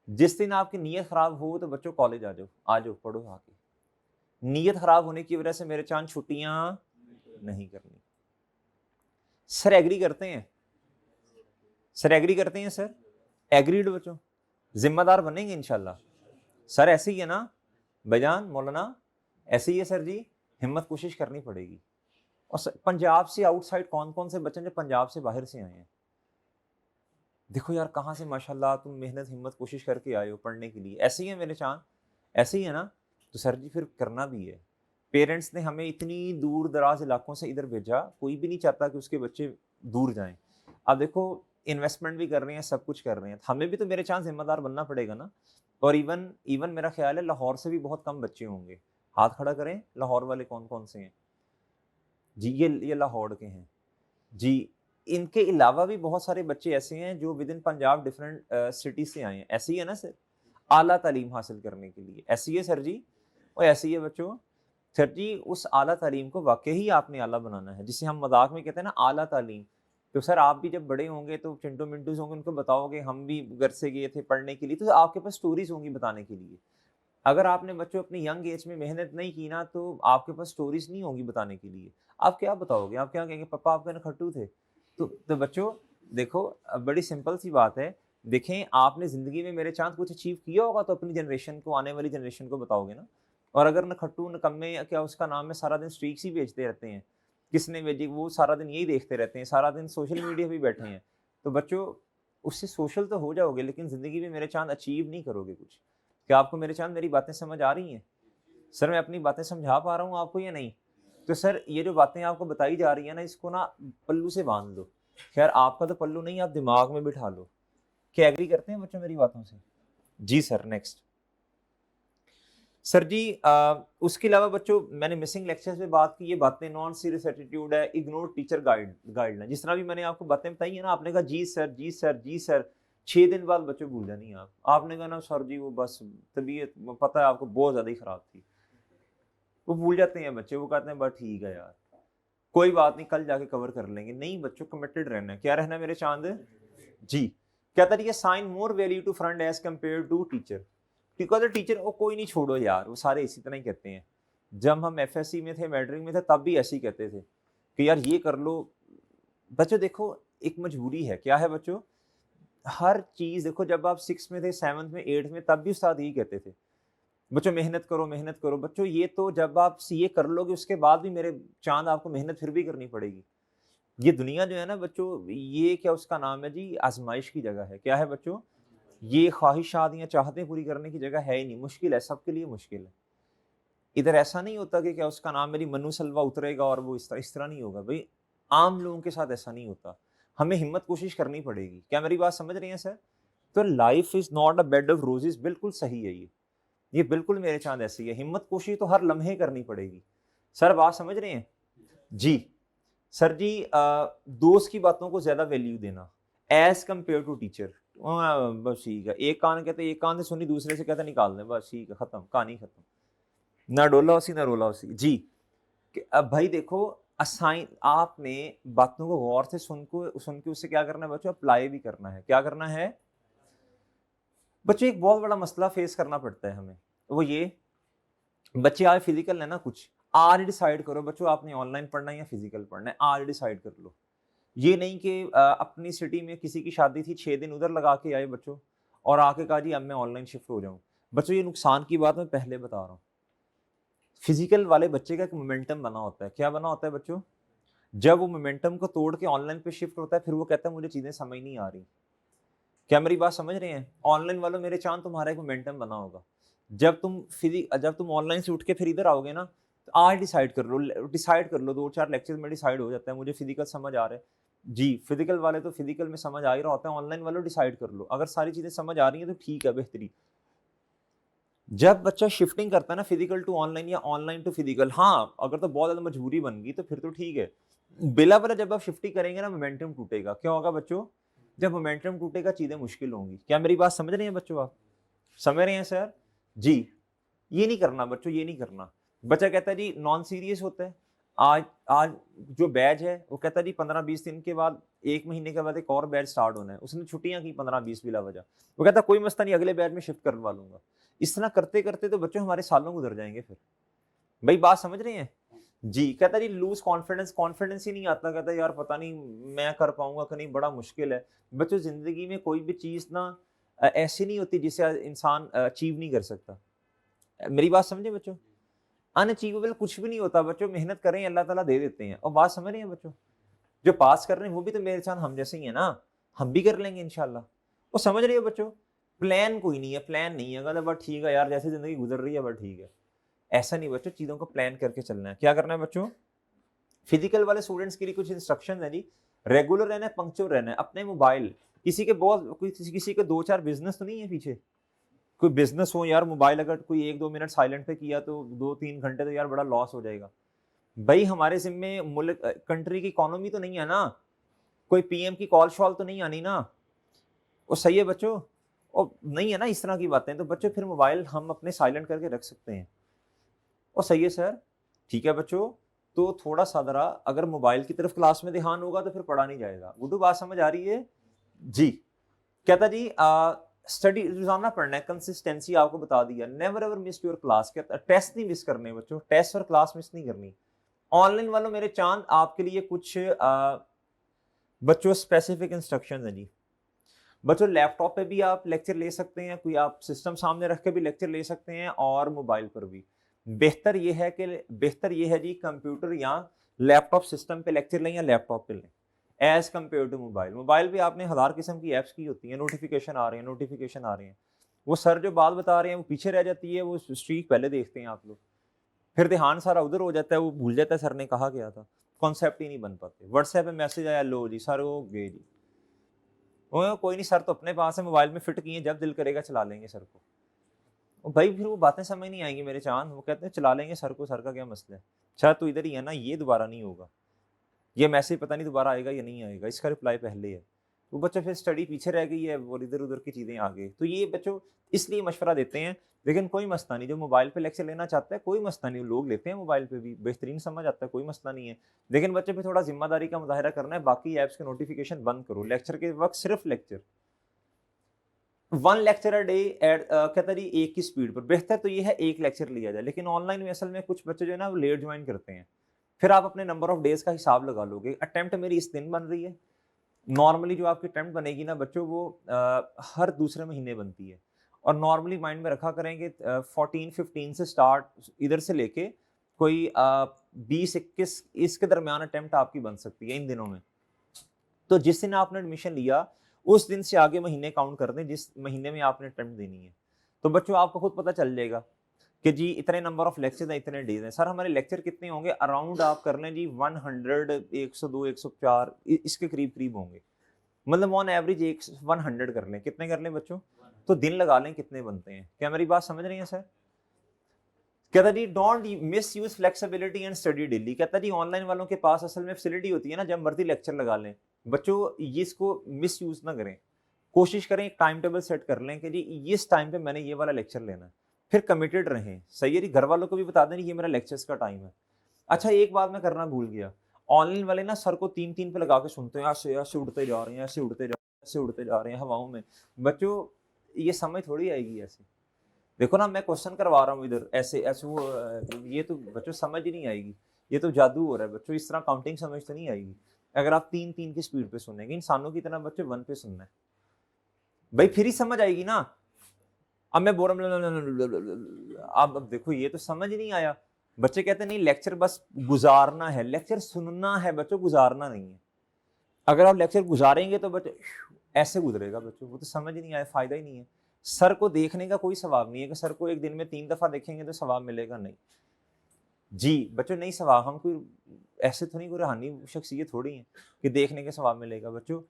जिस दिन आपकी नीयत ख़राब हो तो बच्चों कॉलेज आ जाओ पढ़ो आके। नीयत ख़राब होने की वजह से मेरे चाँद छुट्टियाँ नहीं करनी। सर एग्री करते हैं? सर एग्री करते हैं सर? एग्रीड बच्चों? ज़िम्मेदार बनेंगे इंशाल्लाह। सर ऐसे ही है ना? भाईजान, मौलाना ऐसे ही है सर जी? हिम्मत कोशिश करनी पड़ेगी। और पंजाब से आउटसाइड कौन-कौन से बच्चे हैं जो पंजाब से बाहर से आए हैं? देखो यार कहाँ से माशाल्लाह तुम मेहनत, हिम्मत, कोशिश करके आए हो पढ़ने के लिए। ऐसे ही है मेरे चाँद? ऐसे ही है ना? तो सर जी फिर करना भी है। पेरेंट्स ने हमें इतनी दूर-दराज़ इलाकों से इधर भेजा, कोई भी नहीं चाहता कि उसके बच्चे दूर जाएँ। अब देखो इन्वेस्टमेंट भी कर रहे हैं, सब कुछ कर रहे हैं। हमें भी तो मेरे चाँद ज़िम्मेदार बनना पड़ेगा ना। और इवन इवन मेरा ख़्याल है लाहौर से भी बहुत कम बच्चे होंगे। हाथ खड़ा करें, लाहौर वाले कौन-कौन से हैं? जी, ये लाहौर के हैं। जी, इनके अलावा भी बहुत सारे बच्चे ऐसे हैं जो with in Punjab different city से आए हैं। ऐसे ही है ना सर? आला तालीम हासिल करने के लिए। ऐसे ही है सर जी? और ऐसे ही है बच्चों? सर जी उस आला तालीम को वाक़ई ही आपने आला बनाना है, जिसे हम मज़ाक में कहते हैं ना आला तालीम। तो सर आप भी जब बड़े होंगे तो चिंटू-मिंटूज़ होंगे, उनको बताओगे हम भी घर से गए थे पढ़ने के लिए, तो आपके पास स्टोरीज़ होंगी बताने के लिए। अगर आपने बच्चों अपनी यंग एज में मेहनत नहीं की ना, तो आपके पास स्टोरीज़ नहीं होंगी बताने के लिए। आप क्या बताओगे? आप क्या कहेंगे पापा आपके नखट्टू थे? तो बच्चों देखो बड़ी सिंपल सी बात है। देखें आपने ज़िंदगी में मेरे चाँद कुछ अचीव किया होगा तो अपनी जनरेशन को, आने वाली जनरेशन को बताओगे ना। और अगर नखट्टू, निकम्मे या क्या उसका नाम है सारा दिन स्ट्रीक्स ही भेजते रहते हैं। किसने भेजी? वो सारा दिन यही देखते रहते हैं, सारा दिन सोशल मीडिया पे बैठे हैं। तो बच्चों उससे सोशल तो हो जाओगे लेकिन ज़िंदगी में मेरे चाँद अचीव नहीं करोगे कुछ। क्या आपको मेरे चाँद मेरी बातें समझ आ रही हैं? सर मैं अपनी बातें समझा पा रहा हूँ आपको या नहीं? तो सर ये जो बातें आपको बताई जा रही है ना, इसको ना पल्लू से बाँध लो। खैर आपका तो पल्लू नहीं, आप दिमाग में बिठा लो। क्या एग्री करते हैं बच्चों मेरी बातों से? जी सर, नेक्स्ट। सर जी उसके अलावा बच्चों मैंने मिसिंग लेक्चर्स में बात की, ये बातें नॉन सीरियस एटीट्यूड है, इग्नोर टीचर गाइडलाइन। जिस तरह भी मैंने आपको बातें बताई है ना, आपने कहा जी सर, जी सर, जी सर। 6 दिन बाद बच्चों भूल जानी आप। आपने कहा ना सर जी वो बस तबीयत पता है आपको बहुत ज़्यादा ही खराब थी। वो भूल जाते हैं बच्चे, वो कहते हैं बस ठीक है यार, कोई बात नहीं कल जाके कवर कर लेंगे। नहीं बच्चों कमिटेड रहना है। क्या रहना है मेरे चांद? जी। कहता है sign more value to friend as compare to teacher. Because teacher वो कोई नहीं, छोड़ो यार, वो सारे इसी तरह ही कहते हैं। जब हम एफएससी में थे, मैट्रिक में थे, तब भी ऐसे ही कहते थे कि यार ये कर लो। बच्चों देखो एक मजबूरी है। क्या है बच्चों? हर चीज देखो, जब आप 6 में थे, 7th में, 8th में, तब भी उस्ताद यही कहते थे बच्चों मेहनत करो, मेहनत करो। बच्चों ये तो जब आप सीए कर लोगे उसके बाद भी मेरे चांद आपको मेहनत फिर भी करनी पड़ेगी। ये दुनिया जो है ना बच्चों, ये क्या उसका नाम है जी, आजमाइश की जगह है। क्या है बच्चों? ये ख्वाहिशात या चाहतें पूरी करने की जगह है ही नहीं। मुश्किल है, सबके लिए मुश्किल है। इधर ऐसा नहीं होता कि क्या उसका नाम मेरी मनु सलवा उतरेगा और वो इस तरह नहीं होगा भाई। आम लोगों के साथ ऐसा नहीं होता। हमें हिम्मत कोशिश करनी पड़ेगी। क्या मेरी बात समझ रही है सर? तो life is not a bed of roses, बिल्कुल सही है ये। ये बिल्कुल मेरे चांद ऐसी है, हिम्मत कोशिश तो हर लम्हे करनी पड़ेगी। सर बात समझ रहे हैं जी? सर जी दोस्त की बातों को ज्यादा वैल्यू देना एज कम्पेयर टू टीचर। बस ठीक है, एक कान कहते एक कान से सुनी, दूसरे से कहते निकाल दें, बस ठीक है, खत्म कहानी खत्म, ना डोला उसी ना रोला उसी जी। अब भाई देखो, असाइन आपने बातों को गौर से सुन के उससे क्या करना है बच्चों, अप्लाई भी करना है। क्या करना है बच्चों? एक बहुत बड़ा मसला फेस करना पड़ता है हमें, वो ये बच्चे आज फिजिकल है ना, कुछ आज डिसाइड करो बच्चों आपने ऑनलाइन पढ़ना है या फिजिकल पढ़ना है, आज डिसाइड कर लो। ये नहीं कि अपनी सिटी में किसी की शादी थी, 6 दिन उधर लगा के आए बच्चों और आके कहा जी अब मैं ऑनलाइन शिफ्ट हो जाऊं। बच्चों ये नुकसान की बात मैं पहले बता रहा हूँ। फिजिकल वाले बच्चे का एक मोमेंटम बना होता है। क्या बना होता है बच्चों? जब वो मोमेंटम को तोड़ के ऑनलाइन पे शिफ्ट होता है, फिर वो कहता है मुझे चीजें समझ नहीं आ रही। क्या मेरी बात समझ रहे हैं? ऑनलाइन वालों मेरे चांद तुम्हारा एक मोमेंटम बना होगा। जब तुम ऑनलाइन से उठ के फिर इधर आओगे ना, तो आज डिसाइड कर लो 2-4 लेक्चर में डिसाइड हो जाता है मुझे फिजिकल समझ आ रहा है जी। फिजिकल वाले तो फिजिकल में समझ आ ही रहा होता है, ऑनलाइन वालों डिसाइड कर लो। अगर सारी चीजें समझ आ रही हैं तो ठीक है, बेहतरीन। जब बच्चा शिफ्टिंग करता है ना फिजिकल टू ऑनलाइन या ऑनलाइन टू फिजिकल, हाँ अगर तो बहुत ज्यादा मजबूरी बन गई तो फिर तो ठीक है। बिला बला जब आप शिफ्टिंग करेंगे ना, मोमेंटम टूटेगा। क्या होगा बच्चों? जब मोमेंटम टूटेगा चीजें मुश्किल होंगी। क्या मेरी बात समझ रहे हैं बच्चों? आप समझ रहे हैं सर जी? ये नहीं करना बच्चों, ये नहीं करना। बच्चा कहता है जी नॉन सीरियस होता है। आज आज जो बैच है वो कहता है जी 15-20 दिन के बाद, 1 महीने के बाद एक और बैच स्टार्ट होना है। उसने छुट्टियां की 15-20 बिला वजह। वो कहता कोई मसला नहीं, अगले बैच में शिफ्ट करवा लूंगा। इस तरह करते करते तो बच्चों हमारे सालों गुजर जाएंगे फिर। भाई बात समझ रहे हैं जी? कहता जी लूज कॉन्फिडेंस, कॉन्फिडेंस ही नहीं आता। कहता यार पता नहीं मैं कर पाऊंगा कि नहीं, बड़ा मुश्किल है। बच्चों जिंदगी में कोई भी चीज ना ऐसी नहीं होती जिसे इंसान अचीव नहीं कर सकता। मेरी बात समझे बच्चों? अनअचीवेबल कुछ भी नहीं होता बच्चों, मेहनत करें अल्लाह ताला दे देते हैं। और बात समझ रहे हैं बच्चों? जो पास कर रहे हैं वो भी तो मेरे साथ हम जैसे ही है ना, हम भी कर लेंगे इंशाल्लाह। वो समझ रहे हो बच्चों? प्लान कोई नहीं है, प्लान नहीं है, अगर बट ठीक है यार जैसे जिंदगी गुजर रही है बट ठीक है। ऐसा नहीं बच्चों, चीजों को प्लान करके चलना है। क्या करना है बच्चों? फिजिकल वाले स्टूडेंट्स के लिए कुछ इंस्ट्रक्शन है जी। रेगुलर रहना है, पंक्चुअल रहना है। अपने मोबाइल, किसी के बहुत किसी के 2-4 बिजनेस तो नहीं है पीछे, कोई बिजनेस हो यार, मोबाइल अगर कोई 1-2 मिनट साइलेंट पे किया तो 2-3 घंटे तो यार बड़ा लॉस हो जाएगा। भाई हमारे जिम्मे मुल्क कंट्री की इकोनॉमी तो नहीं है ना, कोई पीएम की कॉल शॉल तो नहीं आनी ना। वो सही है बच्चों? और नहीं है ना इस तरह की बातें, तो बच्चों फिर मोबाइल हम अपने साइलेंट करके रख सकते हैं। और सही है सर? ठीक है बच्चों, तो थोड़ा सा जरा अगर मोबाइल की तरफ क्लास में ध्यान होगा तो फिर पढ़ा नहीं जाएगा। गुड्डू बात समझ आ रही है जी? कहता जी स्टडी रोजाना पढ़ना है, कंसिस्टेंसी आपको बता दिया। Never ever miss your class. कहता टेस्ट नहीं मिस करने बच्चों, टेस्ट और क्लास मिस नहीं करनी। ऑनलाइन वालों मेरे चांद आपके लिए कुछ बच्चों स्पेसिफिक इंस्ट्रक्शंस हैं जी। बच्चों लैपटॉप पे भी आप लेक्चर ले सकते हैं, कोई आप सिस्टम सामने रख के भी लेक्चर ले सकते हैं, और मोबाइल पर भी। बेहतर ये है जी कंप्यूटर या लैपटॉप सिस्टम पे लेक्चर लें या लैपटॉप पे लें as compare to mobile. Mobile पे आपने 1000 किस्म की ऐप्स की होती हैं, नोटिफिकेशन आ रहे हैं, वो सर जो बात बता रहे हैं वो पीछे रह जाती है, वो स्ट्रीक पहले देखते हैं आप लोग, फिर ध्यान सारा उधर हो जाता है, वो भूल जाता है सर ने कहा गया था, कॉन्सेप्ट ही नहीं बन पाते। व्हाट्सएप पे मैसेज आया, लो जी सर वो गए जी, वो कोई नहीं सर तो अपने पास है, मोबाइल में फिट किए, जब दिल करेगा चला लेंगे सर को। भाई फिर वो बातें समझ नहीं आएंगी मेरे चांद। वो कहते हैं चला लेंगे सर को, सर का क्या मसला है, अच्छा तो इधर ही है ना, ये दोबारा नहीं होगा, ये मैसेज पता नहीं दोबारा आएगा या नहीं आएगा, इसका रिप्लाई पहले है। तो बच्चा फिर स्टडी पीछे रह गई है और इधर उधर की चीज़ें आ गई। तो ये बच्चों इसलिए मशवरा देते हैं। लेकिन कोई मसला नहीं, जो मोबाइल पे लेक्चर लेना चाहता है कोई मसला नहीं, लोग लेते हैं मोबाइल पे भी, बेहतरीन समझ आता है, कोई मसला नहीं है। लेकिन बच्चे पे थोड़ा जिम्मेदारी का मुजाहरा करना है, बाकी ऐप्स के नोटिफिकेशन बंद करो, लेक्चर के वक्त सिर्फ लेक्चर, 1 लेक्चर अ डे कहता जी एक की स्पीड पर। बेहतर तो ये है एक लेक्चर लिया जाए, लेकिन ऑनलाइन में असल में कुछ बच्चे जो है ना वो लेट ज्वाइन करते हैं। फिर आप अपने नंबर ऑफ डेज का हिसाब लगा लोगे, अटेम्प्ट मेरी इस दिन बन रही है, नॉर्मली जो आपकी अटेम्प्ट बनेगी ना बच्चों वो हर दूसरे महीने बनती है। और नॉर्मली माइंड में रखा करेंगे 14-15 से स्टार्ट, इधर से लेके कोई 20-21 इसके दरमियान अटेम्प्ट आपकी बन सकती है इन दिनों में। तो जिस दिन आपने एडमिशन लिया उस दिन से आगे महीने काउंट कर दें जिस महीने में आपने अटेम्प्ट देनी है। तो बच्चों आपको खुद पता चल जाएगा कि जी इतने नंबर ऑफ लेक्चर हैं, इतने डेज हैं। सर हमारे लेक्चर कितने होंगे? अराउंड आप कर लें जी 100, 102, 104 इसके करीब करीब होंगे। मतलब ऑन एवरेज 100 कर लें, कितने कर लें बच्चों? तो दिन लगा लें कितने बनते हैं। क्या मेरी बात समझ रही है सर? कहता जी don't misuse flexibility and study daily. कहता जी ऑनलाइन वालों के पास असल में फैसिलिटी होती है ना, जब मर्जी लेक्चर लगा लें। बच्चों ये इसको मिस यूज ना करें, कोशिश करें एक टाइम टेबल सेट कर लें कि जी इस टाइम पे मैंने ये वाला लेक्चर लेना है, फिर कमिटेड रहें। सही है जी, घर वालों को भी बता दें ये मेरा लेक्चर्स का टाइम है। अच्छा एक बात मैं करना भूल गया, ऑनलाइन वाले ना सर को 3-3 पे लगा के सुनते हैं, ऐसे ऐसे उड़ते जा रहे हैं, ऐसे उड़ते जा रहे हैं, ऐसे उड़ते जा रहे हैं हवाओं में। बच्चों ये समझ थोड़ी आएगी ऐसे। देखो ना मैं क्वेश्चन करवा रहा हूँ इधर ऐसे ऐसे वो ये तो बच्चों समझ ही नहीं आएगी, ये तो जादू हो रहा है बच्चों। इस तरह काउंटिंग समझ तो नहीं आएगी अगर आप 3-3 की स्पीड पे सुनेंगे। इंसानों की तरह बच्चे 1 पे सुनना है भाई, फिर ही समझ आएगी ना। अब मैं बोल रहा, अब देखो ये तो समझ नहीं आया। बच्चे कहते नहीं लेक्चर बस गुजारना है, लेक्चर सुनना है बच्चों, गुजारना नहीं है। अगर आप लेक्चर गुजारेंगे तो बच्चे ऐसे गुजरेगा बच्चों, वो तो समझ ही नहीं आया, फायदा ही नहीं है। सर को देखने का कोई सवाब नहीं है कि सर को एक दिन में 3 दफा देखेंगे तो सवाब मिलेगा, नहीं जी बच्चों, नहीं सवाब। हम कोई ऐसे तो नहीं, कोई रूहानी शख्सियत थोड़ी है कि देखने के सवाब मिलेगा। बच्चों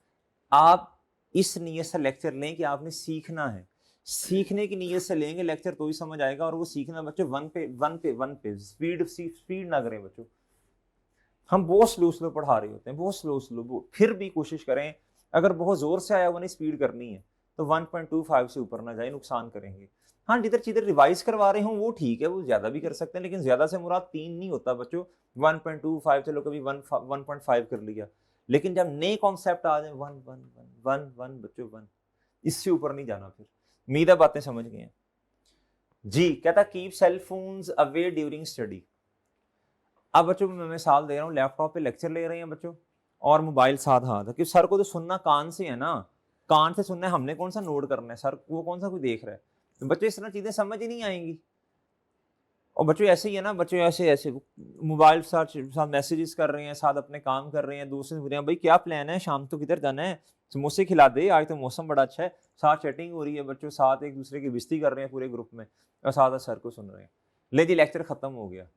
आप इस नीयत से लेक्चर लें कि आपने सीखना है, सीखने की नीयत से लेंगे लेक्चर तो ही समझ आएगा। और वो सीखना बच्चों 1 पे स्पीड ना करें बच्चों। हम बहुत स्लो पढ़ा रहे होते हैं, बहुत स्लो, फिर भी कोशिश करें अगर बहुत जोर से आया हुआ नहीं स्पीड करनी है तो 1.25 से ऊपर ना जाए, नुकसान करेंगे। हाँ जिधर जिधर रिवाइज करवा रहे हो वो ठीक है, वो ज्यादा भी कर सकते हैं, लेकिन ज्यादा से मुराद 3 नहीं होता बच्चों। 1.25 चलो कभी 1.5 कर लिया, लेकिन जब नए कॉन्सेप्ट आ जाए 1 बच्चों 1, इससे ऊपर नहीं जाना। फिर उम्मीद है बातें समझ गए हैं जी। कहता keep cell phones away during study. अब बच्चों मैं मिसाल दे रहा हूँ, लैपटॉप पे लेक्चर ले रहे हैं बच्चों और मोबाइल साथ हाथ है, क्योंकि सर को तो सुनना कान से है ना, कान से सुनना है, हमने कौन सा नोट करना है, सर वो कौन सा कोई देख रहा है। तो बच्चों इस तरह चीजें समझ ही नहीं आएंगी। और बच्चों ऐसे ही है ना, बच्चों ऐसे ऐसे मोबाइल साथ मैसेजेस कर रहे हैं, साथ अपने काम कर रहे हैं, दोस्त से पूछ रहे हैं भाई क्या प्लान है, शाम तो किधर जाना है, समोसे खिला दे, आज तो मौसम बड़ा अच्छा है। साथ चैटिंग हो रही है बच्चों, साथ एक दूसरे की बेइज्जती कर रहे हैं पूरे ग्रुप में, और साथ सर को सुन रहे हैं। ले जी लेक्चर खत्म हो गया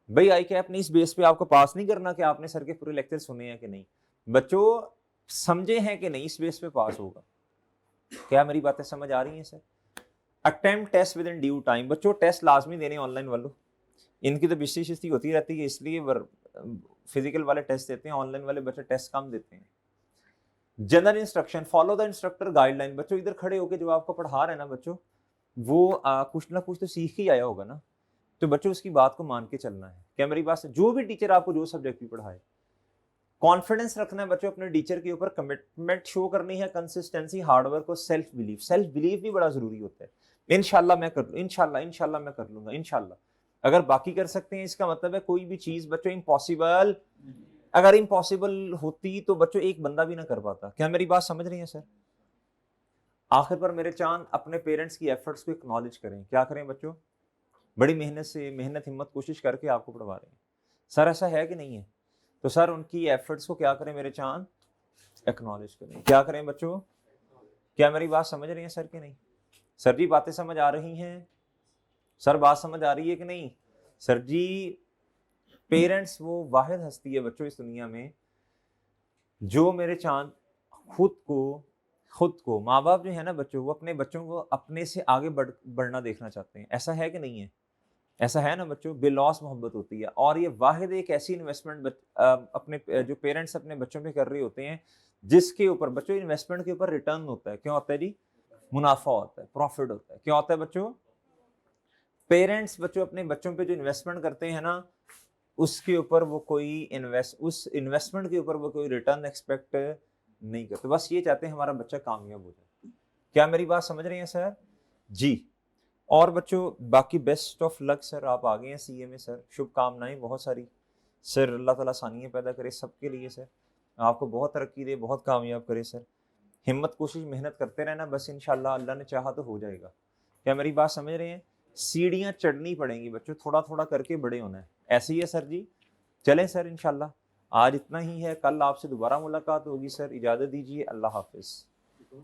भाई। आई क्या अपनी इस बेस पे आपको पास नहीं करना कि आपने सर के पूरे लेक्चर सुने हैं कि नहीं, बच्चों समझे हैं कि नहीं, इस बेस पे पास होगा। क्या मेरी बातें समझ आ रही हैं sir? Attempt test within due time. बच्चों टेस्ट लाजमी देने ऑनलाइन वालों, इनकी तो बिस्ती शिस्ती होती रहती है, इसलिए फिजिकल वाले टेस्ट देते हैं, ऑनलाइन वाले बच्चे टेस्ट कम देते हैं। General instruction follow the instructor guideline. बच्चों इधर खड़े होकर जो आपको पढ़ा रहे हैं ना बच्चों, वो कुछ ना कुछ तो सीख ही आया होगा ना, तो बच्चों उसकी बात को मान के चलना है। क्या मेरी बात से? जो भी टीचर आपको जो सब्जेक्ट भी पढ़ाए, कॉन्फिडेंस रखना है बच्चों अपने टीचर के ऊपर, कमिटमेंट शो करनी है, कंसिस्टेंसी, हार्डवर्क और सेल्फ बिलीफ भी बड़ा जरूरी होता है। इंशाल्लाह मैं कर लूँ, इंशाल्लाह मैं कर लूंगा, इंशाल्लाह। अगर बाकी कर सकते हैं इसका मतलब है कोई भी चीज बच्चों इम्पॉसिबल, अगर इम्पॉसिबल होती तो बच्चों एक बंदा भी ना कर पाता। क्या मेरी बात समझ रही है सर? आखिर पर मेरे चांद अपने पेरेंट्स की एफर्ट्स को एक्नॉलेज करें। क्या करें बच्चों? बड़ी मेहनत से, मेहनत हिम्मत कोशिश करके आपको पढ़वा रहे हैं सर, ऐसा है कि नहीं है? तो सर उनकी एफर्ट्स को क्या करें मेरे चांद? एक्नॉलेज करें। क्या करें बच्चों? क्या मेरी बात समझ रही है सर कि नहीं? सर जी बातें समझ आ रही हैं? सर बात समझ आ रही है कि नहीं? सर जी पेरेंट्स वो वाहिद हस्ती है बच्चों इस दुनिया में जो मेरे चांद खुद को माँ बाप जो है ना बच्चों, वो अपने बच्चों को अपने से आगे बढ़ना देखना चाहते हैं। ऐसा है कि नहीं है? ऐसा है ना बच्चों, बेलौस मोहब्बत होती है। और ये वाहिद एक ऐसी इन्वेस्टमेंट अपने जो पेरेंट्स अपने बच्चों पे कर रहे होते हैं, जिसके ऊपर बच्चों इन्वेस्टमेंट के ऊपर रिटर्न होता है। क्या होता है जी? मुनाफा होता है, प्रॉफिट होता है। क्या होता है बच्चों? पेरेंट्स बच्चों अपने बच्चों पे जो इन्वेस्टमेंट करते हैं ना, उसके ऊपर वो कोई उस इन्वेस्टमेंट के ऊपर वो कोई रिटर्न एक्सपेक्ट नहीं करते। बस ये चाहते हैं हमारा बच्चा कामयाब हो जाए। क्या मेरी बात समझ रहे हैं सर जी? और बच्चों बाकी बेस्ट ऑफ लक सर, आप आ गए हैं सीए में सर, शुभकामनाएं बहुत सारी सर। अल्लाह ताला आसानियां पैदा करे सबके लिए सर, आपको बहुत तरक्की दे, बहुत कामयाब करे सर। हिम्मत कोशिश मेहनत करते रहना, बस इंशाल्लाह अल्लाह ने चाहा तो हो जाएगा। क्या मेरी बात समझ रहे हैं? सीढ़ियाँ चढ़नी पड़ेंगी बच्चों, थोड़ा थोड़ा करके बड़े होना है। ऐसे ही है सर जी। चलें सर इंशाल्लाह आज इतना ही है, कल आपसे दोबारा मुलाकात होगी सर। इजाज़त दीजिए, अल्लाह हाफिज़।